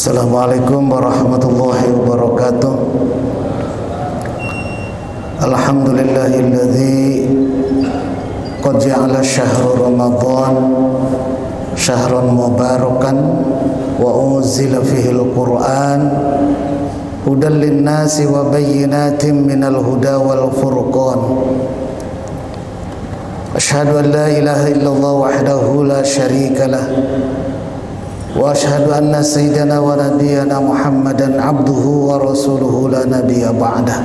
Assalamualaikum warahmatullahi wabarakatuh. Alhamdulillahilladzi qad ja'ala syahra Ramadan syahran mubarakan wa unzila fihi al-Qur'an hudan lin-nasi wa bayyinatin minal huda wal furqan. Asyhadu an la ilaha illallah wahdahu la syarika lah wa asyhadu anna sayyidana wa nabiyyana Muhammadan abduhu wa rasuluhu la nabiyya ba'dah.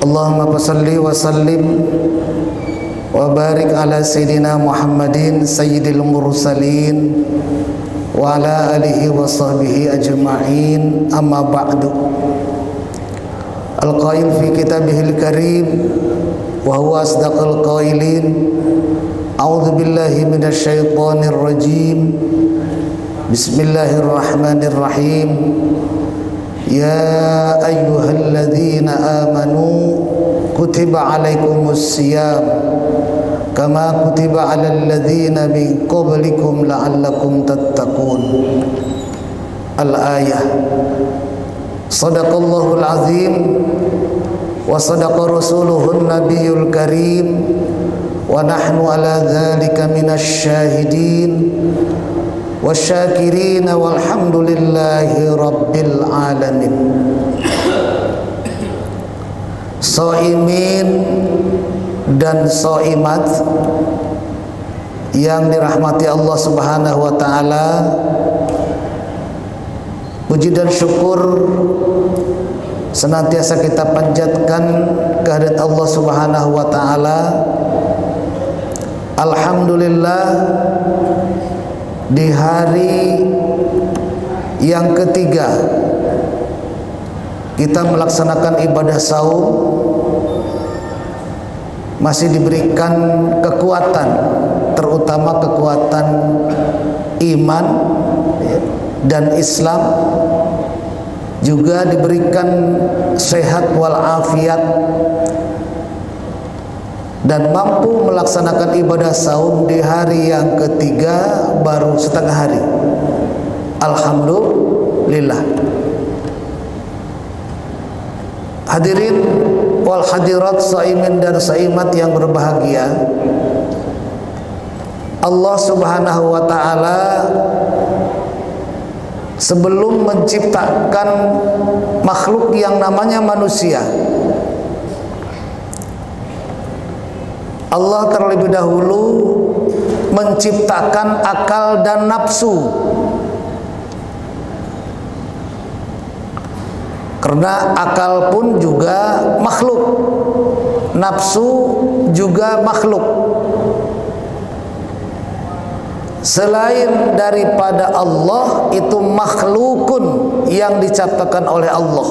Allahumma salli wa sallim wa barik ala sayyidina Muhammadin sayyidil mursalin wa ala alihi wa sahbihi ajma'in, amma ba'du. Al-qail fi kitabihil karim wa huwa asdaqal qailin. A'udzu billahi minasy syaithanir rajim. Bismillahirrahmanirrahim. Ya ayyuhalladzina amanu kutiba alaikumus syiyam kama kutiba alal ladzina min qablikum la'allakum tattaqun. Al-ayah. Shadaqallahul azim wa sadaqa rasuluhun nabiyul karim wa nahnu ala dzalika minasy syahidin wasyakirin walhamdulillahi rabbil alamin. Shaimin dan shaimat yang dirahmati Allah Subhanahu wa taala, puji dan syukur senantiasa kita panjatkan kehadirat Allah Subhanahu wa taala. Alhamdulillah, di hari yang ketiga kita melaksanakan ibadah saum, masih diberikan kekuatan, terutama kekuatan iman dan Islam, juga diberikan sehat walafiat dan mampu melaksanakan ibadah saum di hari yang ketiga baru setengah hari. Alhamdulillah. Hadirin wal hadirat, saimin dan saimat yang berbahagia, Allah Subhanahu wa taala sebelum menciptakan makhluk yang namanya manusia, Allah terlebih dahulu menciptakan akal dan nafsu. Karena akal pun juga makhluk, nafsu juga makhluk. Selain daripada Allah, itu makhlukun yang diciptakan oleh Allah.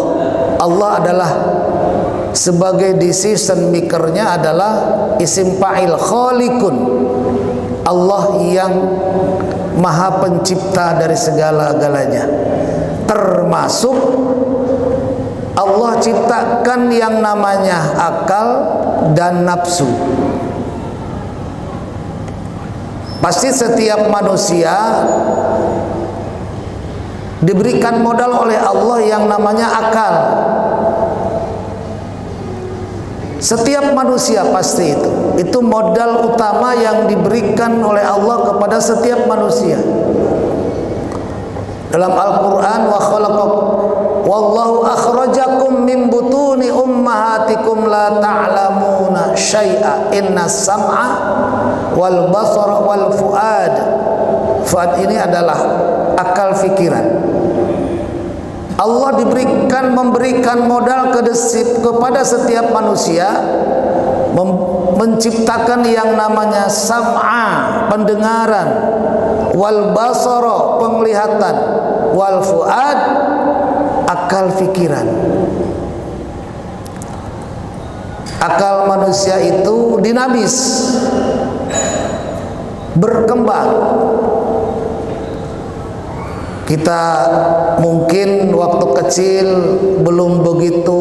Allah adalah sebagai decision makernya adalah isim fa'il khaliqun. Allah yang maha pencipta dari segala-galanya, termasuk Allah ciptakan yang namanya akal dan nafsu. Pasti setiap manusia diberikan modal oleh Allah yang namanya akal. Setiap manusia pasti itu modal utama yang diberikan oleh Allah kepada setiap manusia. Dalam Al-Quran, wa khalaqakum wallahu akhrajakum min butuni ummahatikum la ta'lamuna syai'a inna sam'a wal basara wal fuad. Fuad ini adalah akal fikiran. Allah memberikan modal kepada setiap manusia, menciptakan yang namanya sam'a, pendengaran, wal basara, penglihatan, wal fuad, akal fikiran. Akal manusia itu dinamis, berkembang. Kita mungkin waktu kecil belum begitu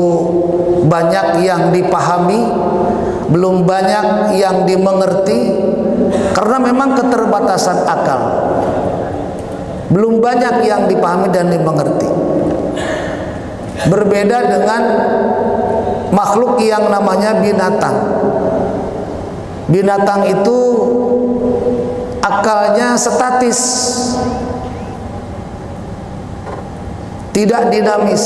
banyak yang dipahami, belum banyak yang dimengerti, karena memang keterbatasan akal. belum banyak yang dipahami dan dimengerti. Berbeda dengan makhluk yang namanya binatang. Binatang itu akalnya statis, tidak dinamis.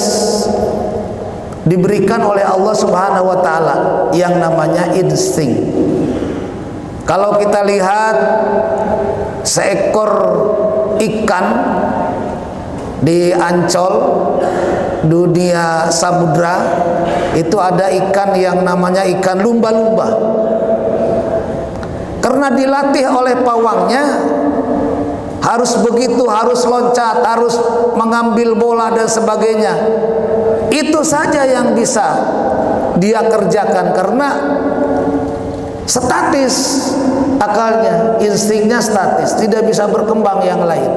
Diberikan oleh Allah Subhanahu wa taala yang namanya insting. Kalau kita lihat seekor ikan di Ancol, dunia samudra, itu ada ikan yang namanya ikan lumba-lumba. Karena dilatih oleh pawangnya, harus begitu, harus loncat, harus mengambil bola dan sebagainya. Itu saja yang bisa dia kerjakan karena statis akalnya, instingnya statis, tidak bisa berkembang yang lain.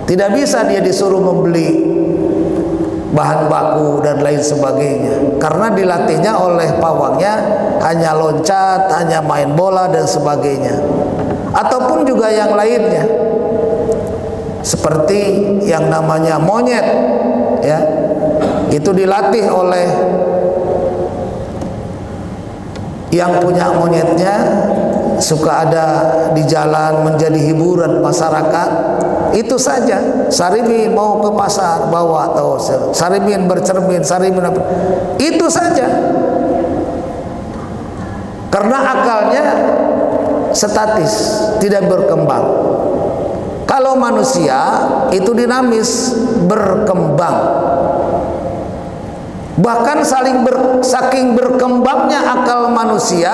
Tidak bisa dia disuruh membeli bahan baku dan lain sebagainya, karena dilatihnya oleh pawangnya hanya loncat, hanya main bola dan sebagainya. Ataupun juga yang lainnya, seperti yang namanya monyet, ya, itu dilatih oleh yang punya monyetnya, suka ada di jalan menjadi hiburan masyarakat. Itu saja. Sarimin mau ke pasar bawa, atau Sarimin bercermin, Sarimin apa, itu saja. Karena akalnya statis, tidak berkembang. Kalau manusia itu dinamis, berkembang. Bahkan saking berkembangnya akal manusia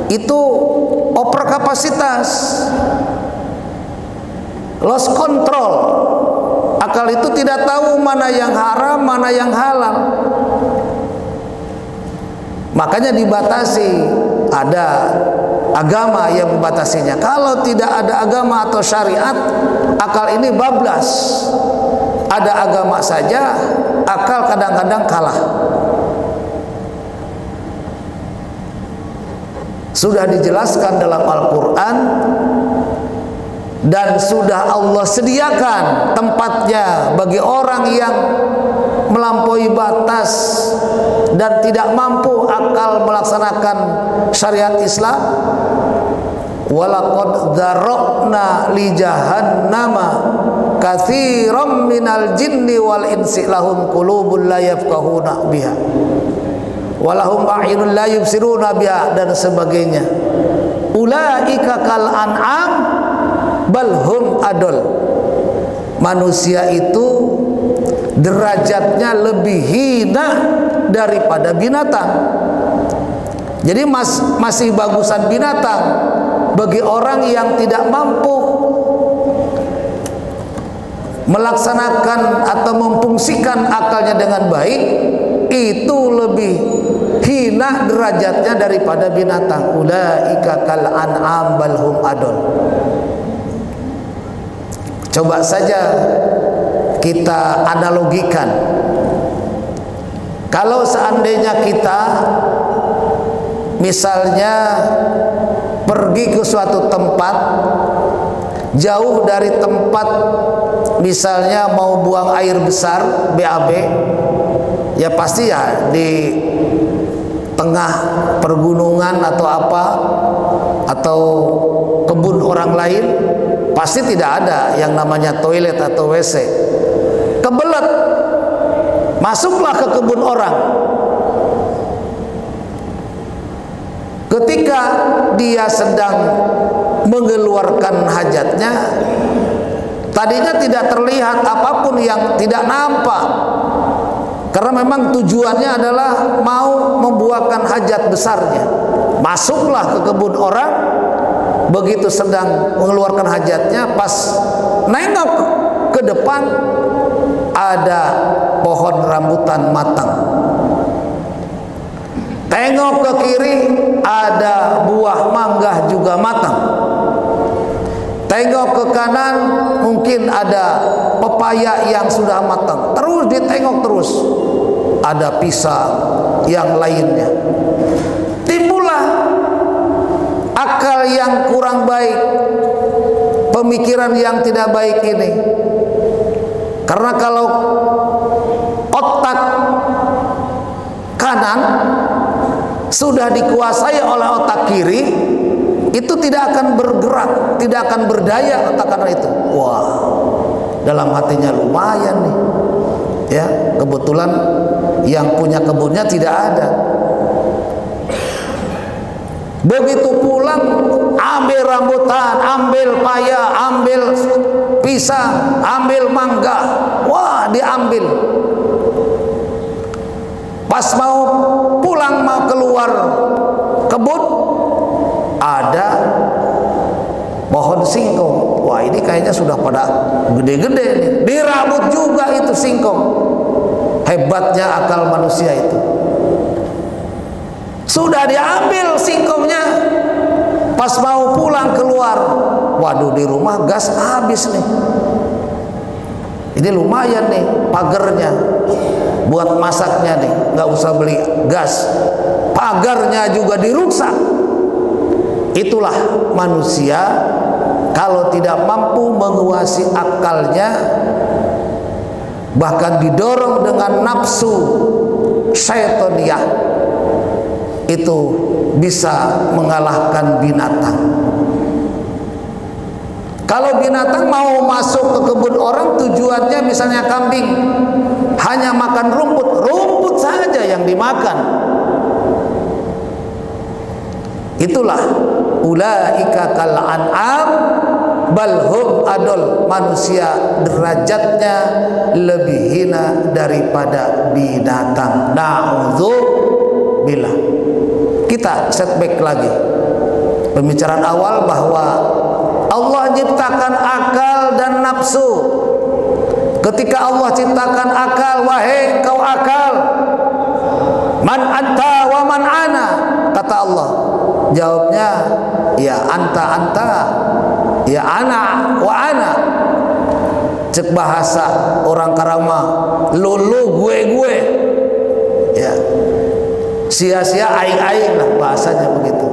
itu over kapasitas, lost control. Akal itu tidak tahu mana yang haram, mana yang halal. Makanya dibatasi, ada agama yang membatasinya. Kalau tidak ada agama atau syariat, akal ini bablas. Ada agama saja, akal kadang-kadang kalah. Sudah dijelaskan dalam Al-Quran, dan sudah Allah sediakan tempatnya bagi orang yang melampaui batas dan tidak mampu akal melaksanakan syariat Islam. Walaqad dzarra'na li jahannama katsiran minal jinni wal insi lahum qulubun la yafqahuna biha walahum a'yunun la yubsiruna biha dan sebagainya. Ulaika kal an'am bal hum adol. Manusia itu derajatnya lebih hina daripada binatang. Jadi masih bagusan binatang bagi orang yang tidak mampu melaksanakan atau memfungsikan akalnya dengan baik. Itu lebih hina derajatnya daripada binatang. Ulaika kal an'am bal hum adol. Coba saja kita analogikan, kalau seandainya kita misalnya pergi ke suatu tempat, jauh dari tempat, misalnya mau buang air besar, BAB, ya pasti ya di tengah pergunungan atau apa, atau kebun orang lain, pasti tidak ada yang namanya toilet atau WC. Kebelet, masuklah ke kebun orang. Ketika dia sedang mengeluarkan hajatnya, tadinya tidak terlihat apapun yang tidak nampak, karena memang tujuannya adalah mau membuahkan hajat besarnya. Masuklah ke kebun orang, begitu sedang mengeluarkan hajatnya, pas nengok ke depan ada pohon rambutan matang, tengok ke kiri ada buah mangga juga matang, tengok ke kanan mungkin ada pepaya yang sudah matang, terus ditengok terus ada pisang yang lainnya. Timbullah akal yang kurang baik, pemikiran yang tidak baik ini. Karena kalau otak kanan sudah dikuasai oleh otak kiri, itu tidak akan bergerak, tidak akan berdaya otak kanan itu. Wah, dalam hatinya lumayan nih. Ya, kebetulan yang punya kebunnya tidak ada. Begitu pulang, ambil rambutan, ambil paya, ambil pisang, ambil mangga. Wah, diambil. Pas mau pulang, mau keluar kebun, ada pohon singkong. Wah, ini kayaknya sudah pada gede-gede nih. Dirabut juga itu singkong. Hebatnya akal manusia itu. Sudah diambil singkongnya, pas mau pulang keluar, waduh, di rumah gas habis nih. Ini lumayan nih pagarnya buat masaknya nih, nggak usah beli gas. Pagarnya juga dirusak. Itulah manusia kalau tidak mampu menguasai akalnya, bahkan didorong dengan nafsu syaitaniyah, itu bisa mengalahkan binatang. Kalau binatang mau masuk ke kebun orang, tujuannya misalnya kambing hanya makan rumput, rumput saja yang dimakan. Itulah ulaika kal an'am bal hum adol, manusia derajatnya lebih hina daripada binatang. Na'udzubillah. Kita setback lagi pembicaraan awal bahwa Allah ciptakan akal dan nafsu. Ketika Allah ciptakan akal, wahai engkau akal, man anta wa man ana, kata Allah. Jawabnya, ya anta, ya ana wa ana. Cek bahasa orang Karama, lu gue. Ya, sia-sia aing-aing lah bahasanya begitu.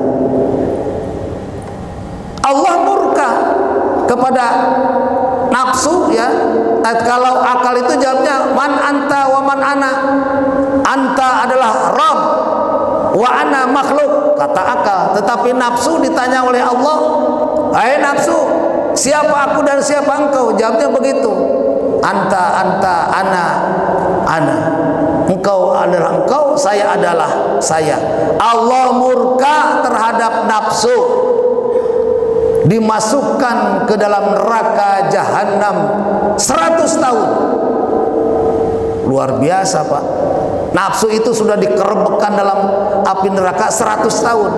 Allah murka kepada nafsu, ya. Kalau akal itu jawabnya man anta wa man ana. Anta adalah Rabb, wa ana makhluk, kata akal. Tetapi nafsu ditanya oleh Allah, hai nafsu, siapa aku dan siapa engkau? Jawabnya begitu, anta, ana. Engkau adalah engkau, saya adalah saya. Allah murka terhadap nafsu, dimasukkan ke dalam neraka jahanam 100 tahun. Luar biasa, Pak. Nafsu itu sudah dikerebekkan dalam api neraka 100 tahun.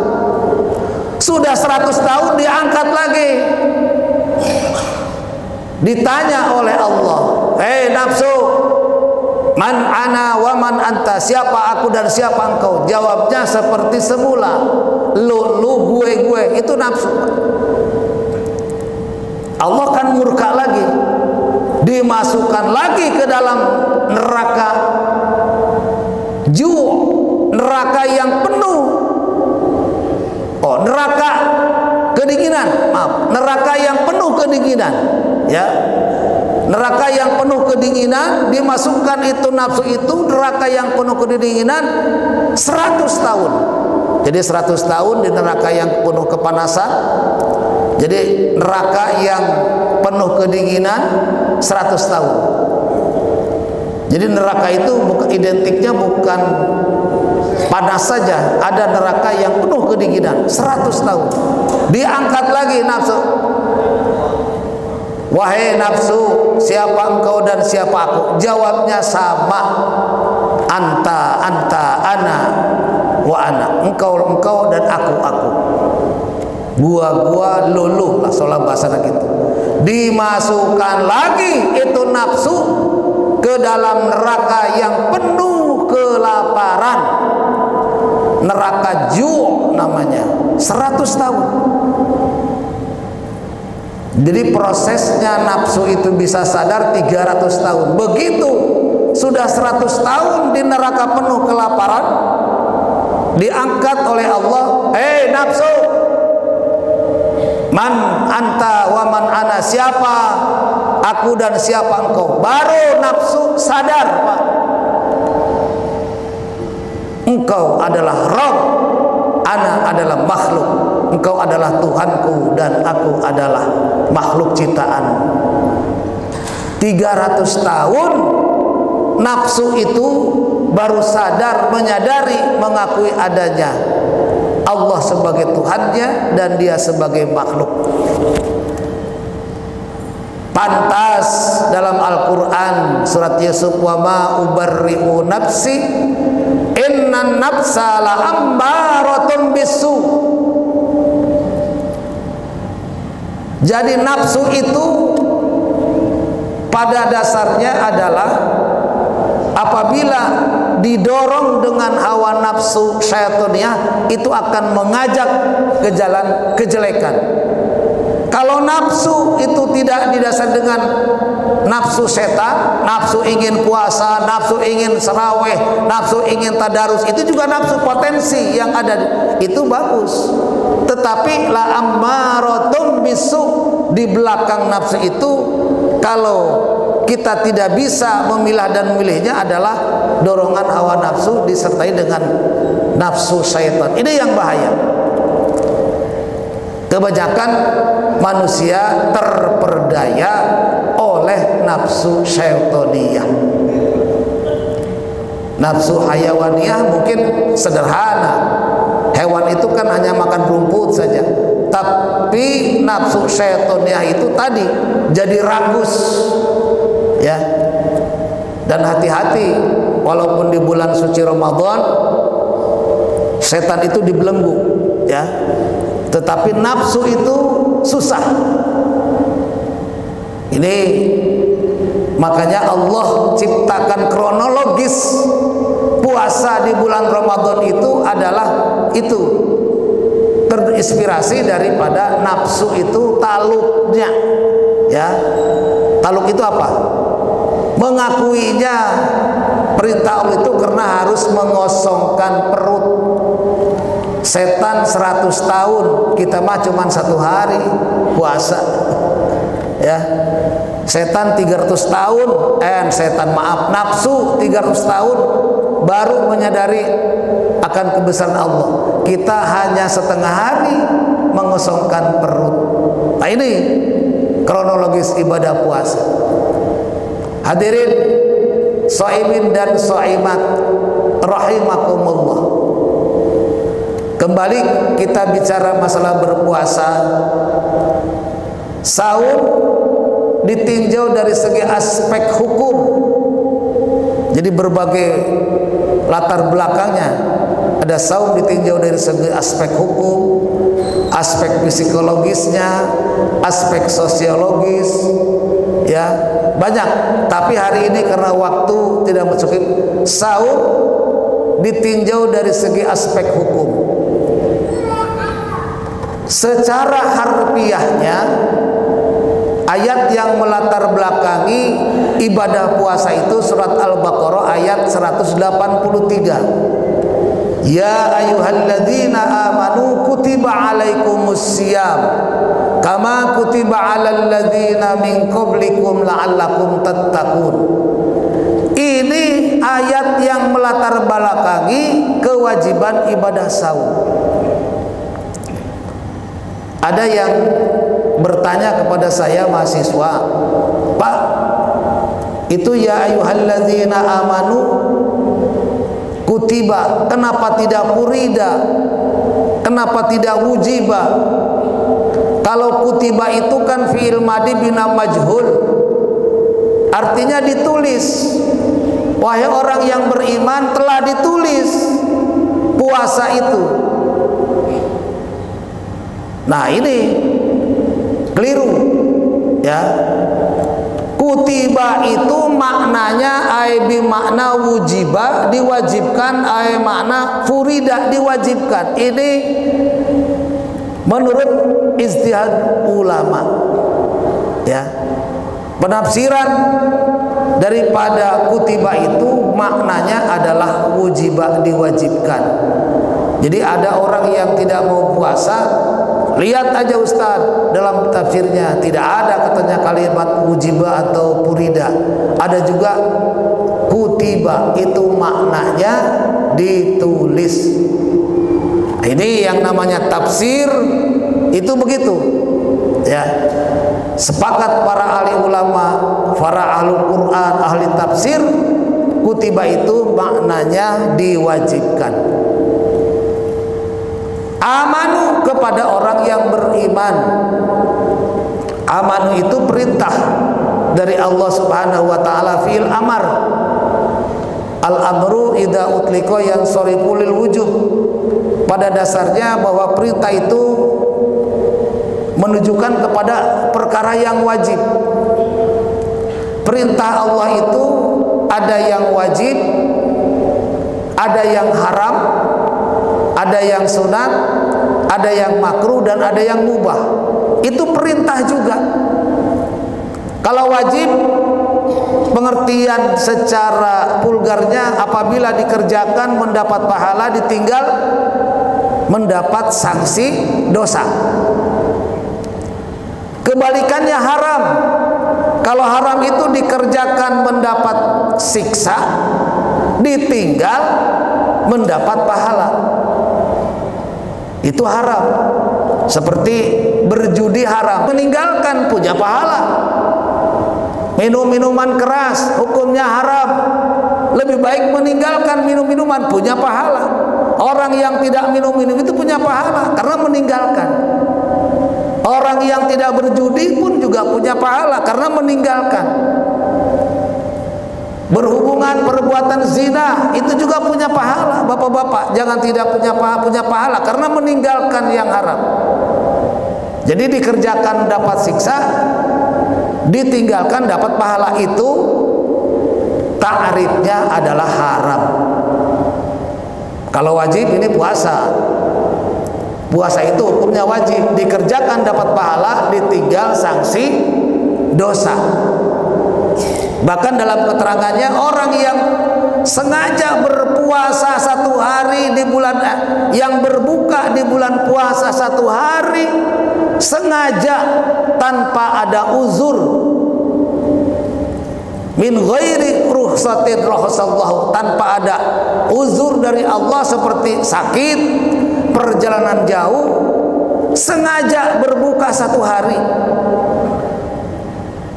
Sudah 100 tahun diangkat lagi. Ditanya oleh Allah, hei nafsu, man ana wa man anta, siapa aku dan siapa engkau? Jawabnya seperti semula, lu gue, itu nafsu. Allah kan murka lagi, dimasukkan lagi ke dalam neraka neraka yang penuh, neraka kedinginan, neraka yang penuh kedinginan, ya. Neraka yang penuh kedinginan, dimasukkan itu nafsu itu, neraka yang penuh kedinginan 100 tahun. Jadi 100 tahun di neraka yang penuh kepanasan. Jadi neraka yang penuh kedinginan 100 tahun. Jadi neraka itu identiknya bukan panas saja, ada neraka yang penuh kedinginan 100 tahun. Diangkat lagi nafsu. Wahai nafsu, siapa engkau dan siapa aku? Jawabnya sama, anta, ana, wa ana. Engkau dan aku. Gua, luluh lah, soal bahasa gitu. Dimasukkan lagi itu nafsu ke dalam neraka yang penuh kelaparan, neraka ju' namanya, 100 tahun. Jadi prosesnya nafsu itu bisa sadar 300 tahun. Begitu sudah 100 tahun di neraka penuh kelaparan, diangkat oleh Allah, hei nafsu, Man anta wa man ana, siapa aku dan siapa engkau. Baru nafsu sadar, Pak. Engkau adalah Rabb, ana adalah makhluk. Engkau adalah Tuhanku dan aku adalah makhluk ciptaan. 300 tahun nafsu itu baru sadar, menyadari, mengakui adanya Allah sebagai Tuhannya dan dia sebagai makhluk. Pantas dalam Al-Quran surat Yusuf, wa ma ubarri'u nafsi innan nafsa la'ambaratun bisu. Jadi nafsu itu pada dasarnya adalah apabila didorong dengan hawa nafsu syaitaniyah, itu akan mengajak ke jalan kejelekan. Kalau nafsu itu tidak didasar dengan nafsu setan, nafsu ingin puasa, nafsu ingin saraweh, nafsu ingin tadarus, itu juga nafsu potensi yang ada, itu bagus. Tetapi la ammaratun bisu, di belakang nafsu itu kalau kita tidak bisa memilah dan memilihnya adalah dorongan hawa nafsu disertai dengan nafsu syaitan. Ini yang bahaya. Kebanyakan manusia terperdaya oleh nafsu syaitaniyah. Nafsu hayawaniyah mungkin sederhana, hewan itu kan hanya makan rumput saja. Tapi nafsu syaitaniyah itu tadi jadi ragus, ya. Dan hati-hati, walaupun di bulan suci Ramadan setan itu dibelenggu, ya. Tetapi nafsu itu susah. Ini makanya Allah ciptakan kronologis puasa di bulan Ramadan itu adalah itu terinspirasi daripada nafsu itu taluknya, ya. Taluk itu apa? Mengakuinya perintah Allah itu karena harus mengosongkan perut. Setan 100 tahun, kita mah cuma 1 hari puasa, ya. Setan 300 tahun, nafsu 300 tahun baru menyadari akan kebesaran Allah. Kita hanya setengah hari mengosongkan perut. Nah, ini kronologis ibadah puasa. Hadirin shaimin dan shaimat rahimakumullah. Kembali kita bicara masalah berpuasa. Saum ditinjau dari segi aspek hukum. Jadi berbagai latar belakangnya. Ada saum ditinjau dari segi aspek hukum, aspek psikologisnya, aspek sosiologis, ya, banyak. Tapi hari ini karena waktu tidak mencukupi, saum ditinjau dari segi aspek hukum. Secara harfiahnya, ayat yang melatar belakangi ibadah puasa itu surat Al-Baqarah ayat 183. Ya ayyuhalladzina amanu kutiba alaikumus syiyam kama kutiba alal ladzina min qablikum la'allakum tattaqun. Ini ayat yang melatar belakangi kewajiban ibadah saum. Ada yang bertanya kepada saya mahasiswa, Pak, itu ya ayyuhalladzina amanu kutiba, kenapa tidak furida? Kenapa tidak wujiba? Kalau kutiba itu kan fi'il madhi bina majhul, artinya ditulis. Wahai orang yang beriman, telah ditulis puasa itu. Nah, ini keliru, ya. Kutiba itu maknanya bi makna wujiba, diwajibkan, makna furida, diwajibkan. Ini menurut ijtihad ulama, ya. Penafsiran daripada kutiba itu maknanya adalah wujiba, diwajibkan. Jadi ada orang yang tidak mau puasa Lihat aja Ustaz, dalam tafsirnya tidak ada katanya kalimat wujiba atau purida. Ada juga kutiba, itu maknanya ditulis. Ini yang namanya tafsir itu begitu. Ya. Sepakat para ahli ulama, para ahli Quran, ahli tafsir, kutiba itu maknanya diwajibkan. Amanu kepada orang yang beriman. Amanu itu perintah dari Allah Subhanahu wa taala, fi'il amar. Al-amru idza utliqa yang sorifulil wujub. Pada dasarnya bahwa perintah itu menunjukkan kepada perkara yang wajib. Perintah Allah itu ada yang wajib, ada yang haram, ada yang sunat, ada yang makruh, dan ada yang mubah. Itu perintah juga. Kalau wajib, pengertian secara vulgarnya apabila dikerjakan mendapat pahala, ditinggal mendapat sanksi dosa. Kebalikannya haram. Kalau haram itu dikerjakan mendapat siksa, ditinggal mendapat pahala. Itu haram. Seperti berjudi haram, meninggalkan punya pahala. Minum minuman keras hukumnya haram, lebih baik meninggalkan minum minuman, punya pahala. Orang yang tidak minum itu punya pahala karena meninggalkan. Orang yang tidak berjudi pun juga punya pahala karena meninggalkan. Berhubungan perbuatan zina itu juga punya pahala. Bapak-bapak jangan tidak punya pahala karena meninggalkan yang haram. Jadi dikerjakan dapat siksa, ditinggalkan dapat pahala. Itu ta'rifnya adalah haram. Kalau wajib ini puasa. Puasa itu hukumnya wajib, dikerjakan dapat pahala, ditinggal sanksi dosa. Bahkan dalam keterangannya, orang yang sengaja berpuasa satu hari di bulan, yang berbuka di bulan puasa satu hari sengaja tanpa ada uzur, min ghairi ruhsatin rahasallahu, tanpa ada uzur dari Allah seperti sakit, perjalanan jauh, sengaja berbuka satu hari,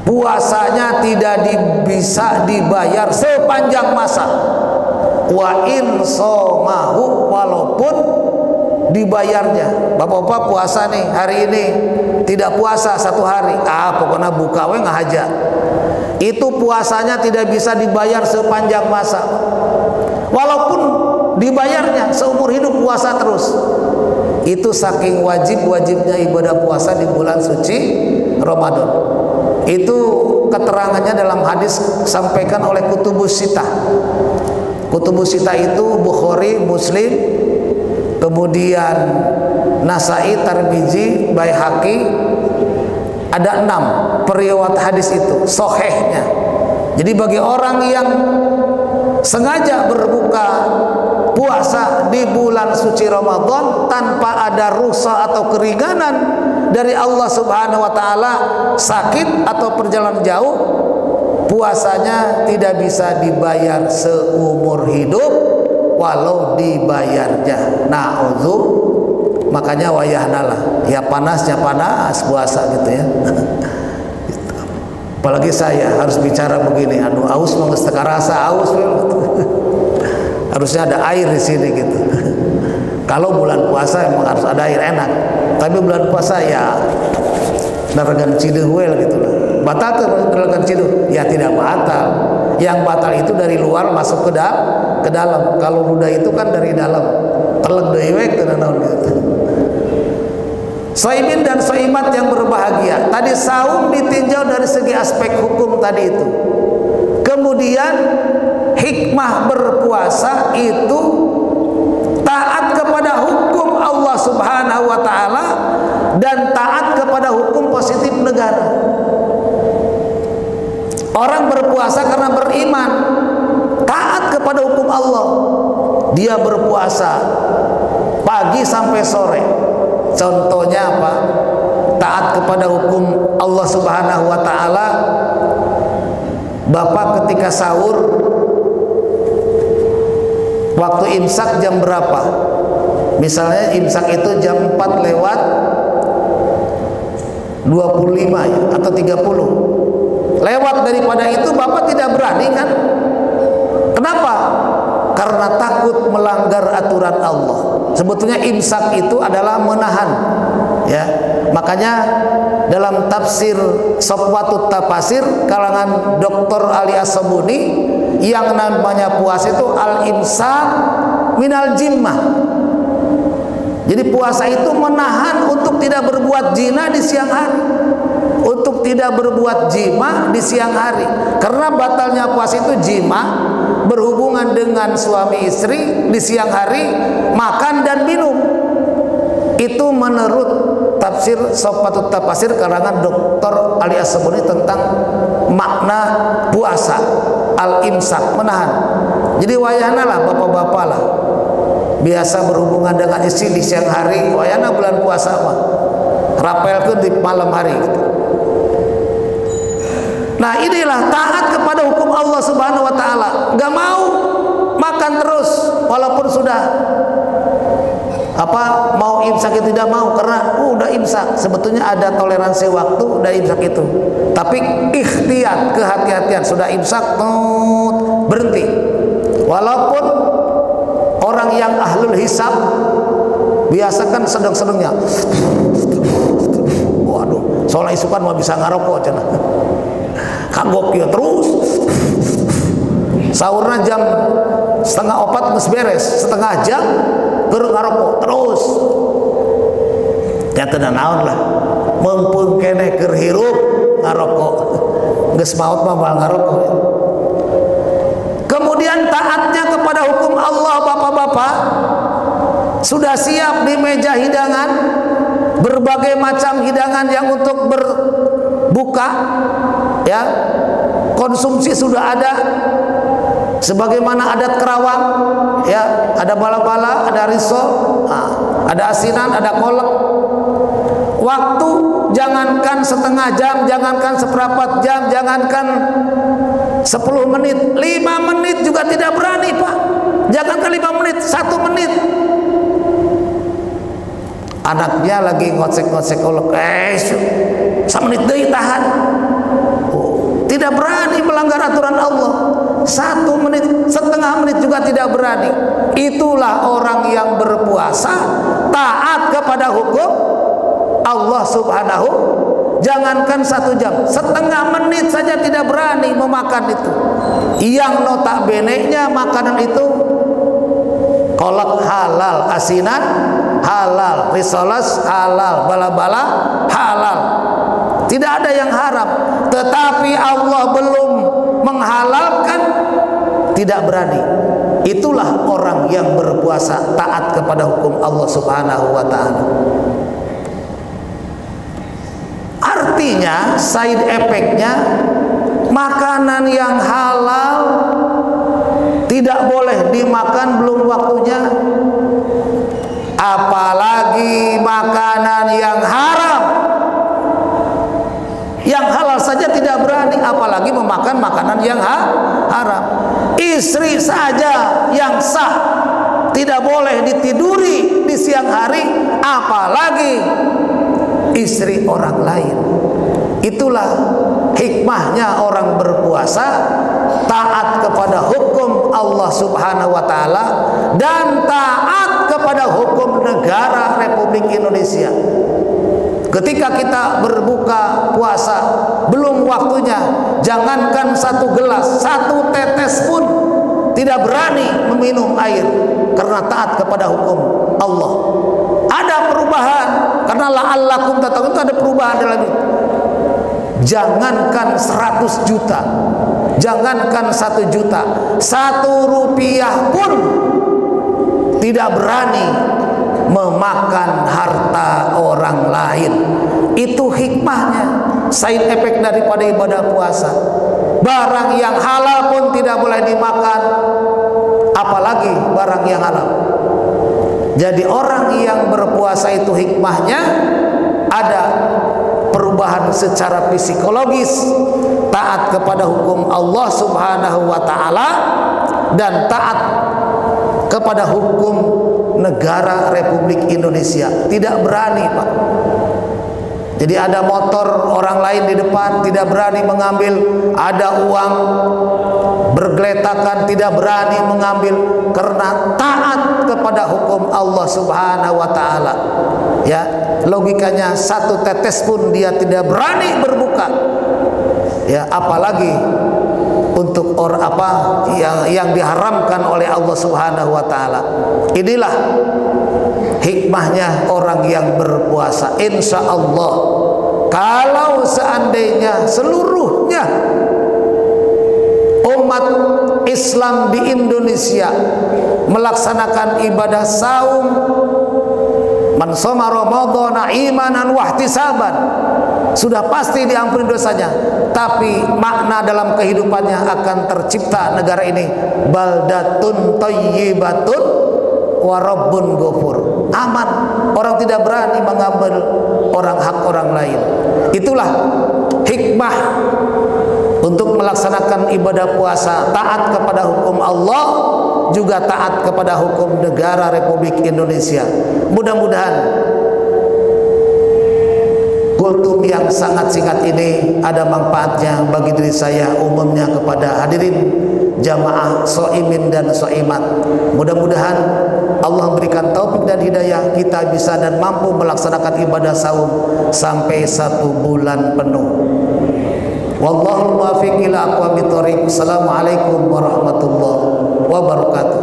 puasanya tidak bisa dibayar sepanjang masa. Wa in somahu, walaupun dibayarnya. Bapak-bapak puasa nih hari ini, tidak puasa satu hari, pokoknya buka we ngahaja. Itu puasanya tidak bisa dibayar sepanjang masa. Walaupun dibayarnya seumur hidup puasa terus. Itu saking wajibnya ibadah puasa di bulan suci Ramadan. Itu keterangannya dalam hadis sampaikan oleh Kutubus Sitah. Kutubus Sitah itu Bukhari, Muslim, kemudian Nasai, Tirmidzi, Baihaqi. Ada 6 periwayat hadis itu sahihnya. Jadi bagi orang yang sengaja berbuka puasa di bulan suci Ramadan tanpa ada rukhsah atau keringanan dari Allah Subhanahu wa taala, sakit atau perjalanan jauh, puasanya tidak bisa dibayar seumur hidup walau dibayarnya. Na'udzu, makanya wayahnalah, ya panasnya panas puasa gitu ya. Apalagi saya harus bicara begini, aduh aus menggeus teu karasa aus gitu. Harusnya ada air di sini gitu. Kalau bulan puasa emang harus ada air enak. Tapi bulan puasa ya naragan cideung we gitu lah. Batal teu naragan cideung? Ya tidak batal. Yang batal itu dari luar masuk ke dalam. Kalau ludah itu kan dari dalam. Teleg deui we teu naon gitu. Shaimin dan shaimat yang berbahagia. Tadi saum ditinjau dari segi aspek hukum tadi itu. Kemudian hikmah berpuasa itu taat kepada hukum Allah Subhanahu wa taala dan taat kepada hukum positif negara. Orang berpuasa karena beriman, taat kepada hukum Allah. Dia berpuasa pagi sampai sore, Contohnya apa? Taat kepada hukum Allah Subhanahu wa taala. Bapak ketika sahur, waktu imsak jam berapa? Misalnya imsak itu jam 4 lewat 25 ya, atau 30. Lewat daripada itu Bapak tidak berani kan? Kenapa? Karena takut melanggar aturan Allah. Sebetulnya imsak itu adalah menahan, ya. Makanya dalam tafsir Safwatut Tafasir kalangan Dr. Ali As-Sabuni, yang namanya puasa itu al-imsak minal jimmah. Jadi puasa itu menahan untuk tidak berbuat zina di siang hari, untuk tidak berbuat jima di siang hari. Karena batalnya puasa itu jima, berhubungan dengan suami istri di siang hari, makan dan minum. Itu menurut tafsir Safwatut Tafasir karangan Dr. Ali As-Sabuni tentang makna puasa, al-imsak, menahan. Jadi wayahna lah bapak-bapak lah biasa berhubungan dengan istri di siang hari, wayahna bulan puasa mah rapelkeun di malam hari gitu. Nah, inilah taat kepada hukum Allah Subhanahu wa taala. Gak mau makan terus walaupun sudah mau imsak, itu tidak mau karena udah imsak. Sebetulnya ada toleransi waktu udah imsak itu, tapi ikhtiyat, kehati-hatian, sudah imsak berhenti. Walaupun orang yang ahlul hisab biasa kan sedang-sedangnya, waduh, soalnya isukan mau bisa ngarokok cenah. Kagok ya terus. Sahurna jam 3:30 geus beres, setengah jam keur ngarokok terus. Ya teu naon lah. Mumpung keneh keur hirup ngarokok. Geus maot mah moal ngarokok. Kemudian taatnya kepada hukum Allah, bapak-bapak, sudah siap di meja hidangan, berbagai macam hidangan yang untuk berbuka, ya, konsumsi sudah ada, sebagaimana adat Kerawang, ya, ada bala-bala, ada risol, ada asinan, ada kolak. Waktu jangankan setengah jam, jangankan seperempat jam, jangankan 10 menit, 5 menit juga tidak berani, Pak. Jangankan 5 menit, 1 menit. Anaknya lagi ngocek-ngocek kolak, 1 menit deui tahan. Tidak berani melanggar aturan Allah. 1 menit, setengah menit juga tidak berani. Itulah orang yang berpuasa, taat kepada hukum Allah Subhanahu. Jangankan 1 jam, setengah menit saja tidak berani memakan itu. Yang notabene-nya makanan itu kolak halal, asinan halal, risoles halal, bala-bala halal. Tidak ada yang haram. Tetapi Allah belum menghalalkan, tidak berani. Itulah orang yang berpuasa, taat kepada hukum Allah Subhanahu wa ta'ala. Artinya side efeknya, makanan yang halal tidak boleh dimakan belum waktunya, apalagi makanan yang haram. Yang halal saja tidak berani, apalagi memakan makanan yang haram. Istri saja yang sah tidak boleh ditiduri di siang hari, apalagi istri orang lain. Itulah hikmahnya orang berpuasa, taat kepada hukum Allah Subhanahu wa ta'ala dan taat kepada hukum negara Republik Indonesia. Ketika kita berbuka puasa belum waktunya, jangankan 1 gelas, 1 tetes pun tidak berani meminum air karena taat kepada hukum Allah. Ada perubahan karena la'allakum tattaqun, itu ada perubahan dalam itu. Jangankan 100 juta, jangankan 1 juta, 1 rupiah pun tidak berani memakan harta orang lain. Itu hikmahnya, side effect daripada ibadah puasa. Barang yang halal pun tidak boleh dimakan, apalagi barang yang halal. Jadi orang yang berpuasa itu hikmahnya ada perubahan secara psikologis, taat kepada hukum Allah Subhanahu wa taala dan taat kepada hukum negara Republik Indonesia. Tidak berani, Pak. Jadi ada motor orang lain di depan, tidak berani mengambil. Ada uang bergeletakan, tidak berani mengambil karena taat kepada hukum Allah Subhanahu wa taala. Ya, logikanya satu tetes pun dia tidak berani berbuka. Ya, apalagi untuk yang diharamkan oleh Allah Subhanahu wa taala. Inilah hikmahnya orang yang berpuasa. Insya Allah, kalau seandainya seluruhnya umat Islam di Indonesia melaksanakan ibadah saum, man shoma ramadhana imanan wahtisaban, sudah pasti diampuni dosanya. Tapi makna dalam kehidupannya akan tercipta negara ini baldatun thayyibatun wa rabbun ghafur. Aman, orang tidak berani mengambil hak orang lain. Itulah hikmah untuk melaksanakan ibadah puasa, taat kepada hukum Allah, juga taat kepada hukum negara Republik Indonesia. Mudah-mudahan kultum yang sangat singkat ini ada manfaatnya bagi diri saya, umumnya kepada hadirin jamaah soimin dan soimat. Mudah-mudahan Allah berikan taufik dan hidayah, kita bisa dan mampu melaksanakan ibadah saum sampai 1 bulan penuh. Wallahu muwaffiq ila aqwamit thoriq. Assalamualaikum warahmatullahi wabarakatuh.